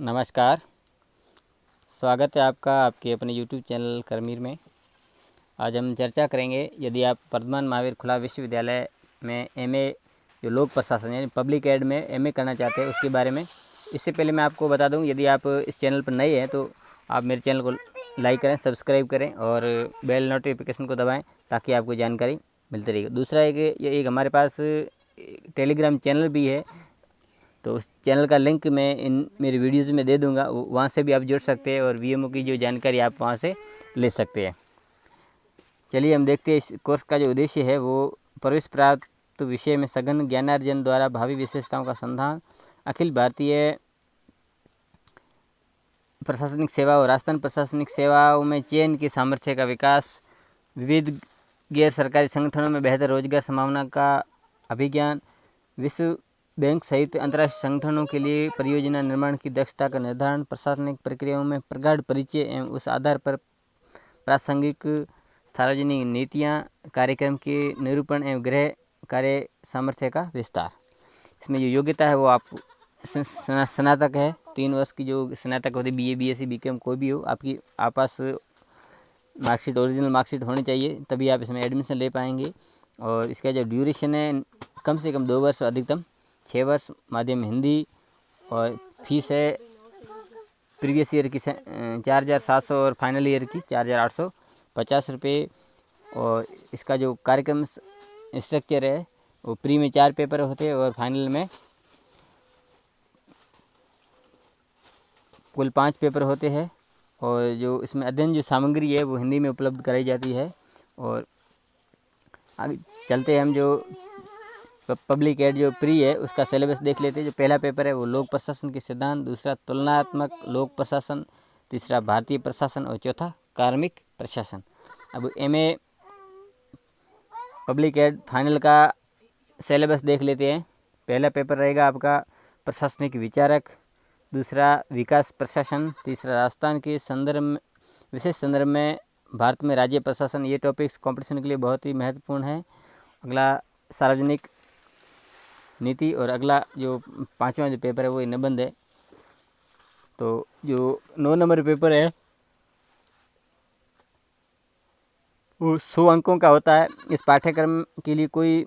नमस्कार। स्वागत है आपका आपके अपने YouTube चैनल करमीर में। आज हम चर्चा करेंगे, यदि आप वर्धमान महावीर खुला विश्वविद्यालय में एमए जो लोक प्रशासन यानी पब्लिक एड में एमए करना चाहते हैं उसके बारे में। इससे पहले मैं आपको बता दूं, यदि आप इस चैनल पर नए हैं तो आप मेरे चैनल को लाइक करें, सब्सक्राइब करें और बेल नोटिफिकेशन को दबाएँ ताकि आपको जानकारी मिलती रहेगी। दूसरा एक हमारे पास टेलीग्राम चैनल भी है, तो उस चैनल का लिंक मैं इन मेरी वीडियोज़ में दे दूंगा, वहाँ से भी आप जुड़ सकते हैं और वीएमओ की जो जानकारी आप वहाँ से ले सकते हैं। चलिए हम देखते हैं इस कोर्स का जो उद्देश्य है वो प्रवेश प्राप्त विषय में सघन ज्ञानार्जन द्वारा भावी विशेषताओं का संधान, अखिल भारतीय प्रशासनिक सेवा और राजस्थान प्रशासनिक सेवाओं में चयन की सामर्थ्य का विकास, विविध गैर सरकारी संगठनों में बेहतर रोजगार संभावना का अभिज्ञान, विश्व बैंक सहित अंतर्राष्ट्रीय संगठनों के लिए परियोजना निर्माण की दक्षता का निर्धारण, प्रशासनिक प्रक्रियाओं में प्रगाढ़ परिचय एवं उस आधार पर प्रासंगिक सार्वजनिक नीतियाँ, कार्यक्रम के निरूपण एवं गृह कार्य सामर्थ्य का विस्तार। इसमें जो योग्यता है वो आप स्नातक है, 3 वर्ष की जो स्नातक होती है, बीए, बीएससी, बीकॉम कोई भी हो, आपकी पास मार्कशीट, ओरिजिनल मार्कशीट होनी चाहिए, तभी आप इसमें एडमिशन ले पाएंगे। और इसका जो ड्यूरेशन है कम से कम 2 वर्ष, अधिकतम 6 वर्ष, माध्यम हिंदी, और फीस है प्रीवियस ईयर की 4,700 और फाइनल ईयर की 4,850 रुपये। और इसका जो कार्यक्रम स्ट्रक्चर है वो प्री में 4 पेपर होते हैं और फाइनल में कुल 5 पेपर होते हैं। और जो इसमें अध्ययन जो सामग्री है वो हिंदी में उपलब्ध कराई जाती है। और आगे चलते हैं हम जो पब्लिक एड जो प्री है उसका सिलेबस देख लेते हैं। जो पहला पेपर है वो लोक प्रशासन के सिद्धांत, दूसरा तुलनात्मक लोक प्रशासन, तीसरा भारतीय प्रशासन और चौथा कार्मिक प्रशासन। अब एमए पब्लिक एड फाइनल का सिलेबस देख लेते हैं। पहला पेपर रहेगा आपका प्रशासनिक विचारक, दूसरा विकास प्रशासन, तीसरा राजस्थान के विशेष संदर्भ में भारत में राज्य प्रशासन। ये टॉपिक्स कंपटीशन के लिए बहुत ही महत्वपूर्ण है। अगला सार्वजनिक नीति और अगला जो 5वां जो पेपर है वो निबंध है। तो जो 9 नंबर पेपर है वो 100 अंकों का होता है। इस पाठ्यक्रम के लिए कोई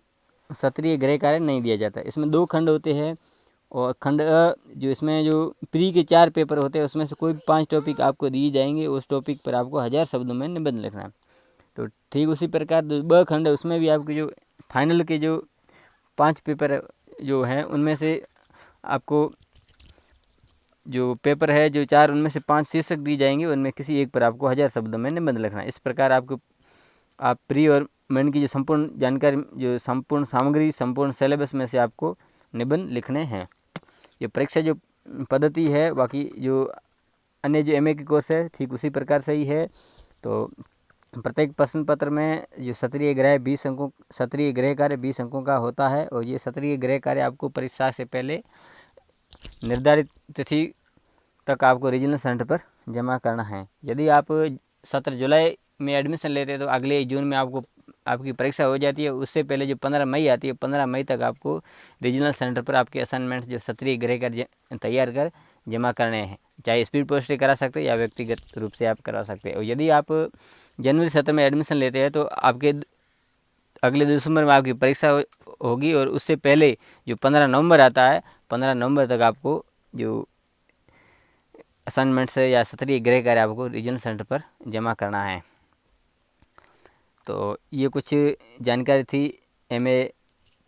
सत्रीय गृह कार्य नहीं दिया जाता। इसमें 2 खंड होते हैं और खंड जो इसमें जो प्री के 4 पेपर होते हैं उसमें से कोई 5 टॉपिक आपको दिए जाएंगे। उस टॉपिक पर आपको 1000 शब्दों में निबंध लिखना है। तो ठीक उसी प्रकार 2 खंड है, उसमें भी आपके जो फाइनल के जो 5 पेपर जो हैं उनमें से आपको जो पेपर है जो 4 उनमें से 5 शीर्षक दी जाएंगे, उनमें किसी एक पर आपको 1000 शब्दों में निबंध लिखना है। इस प्रकार आप प्री और मेन की जो संपूर्ण जानकारी, जो संपूर्ण सामग्री, संपूर्ण सिलेबस में से आपको निबंध लिखने हैं। ये परीक्षा जो पद्धति है बाकी जो अन्य जो एमए के कोर्स है ठीक उसी प्रकार से ही है। तो प्रत्येक प्रश्न पत्र में जो सत्रीय गृह कार्य 20 अंकों का होता है और ये सत्रीय गृह कार्य आपको परीक्षा से पहले निर्धारित तिथि तक आपको रीजनल सेंटर पर जमा करना है। यदि आप 17 जुलाई में एडमिशन लेते हैं तो अगले जून में आपकी परीक्षा हो जाती है। उससे पहले जो 15 मई आती है, 15 मई तक आपको रीजनल सेंटर पर आपके असाइनमेंट्स जो सत्रीय गृह कार्य तैयार कर जमा करने हैं। चाहे स्पीड पोस्ट से करा सकते हैं या व्यक्तिगत रूप से आप करा सकते हैं। और यदि आप जनवरी 17 में एडमिशन लेते हैं तो आपके अगले दिसंबर में आपकी परीक्षा होगी और उससे पहले जो 15 नवंबर आता है, 15 नवंबर तक आपको जो असाइनमेंट्स है या सत्रीय गृह कार्य आपको रीजनल सेंटर पर जमा करना है। तो ये कुछ जानकारी थी एमए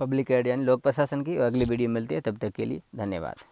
पब्लिक एड यानी लोक प्रशासन की। अगली वीडियो मिलती है, तब तक के लिए धन्यवाद।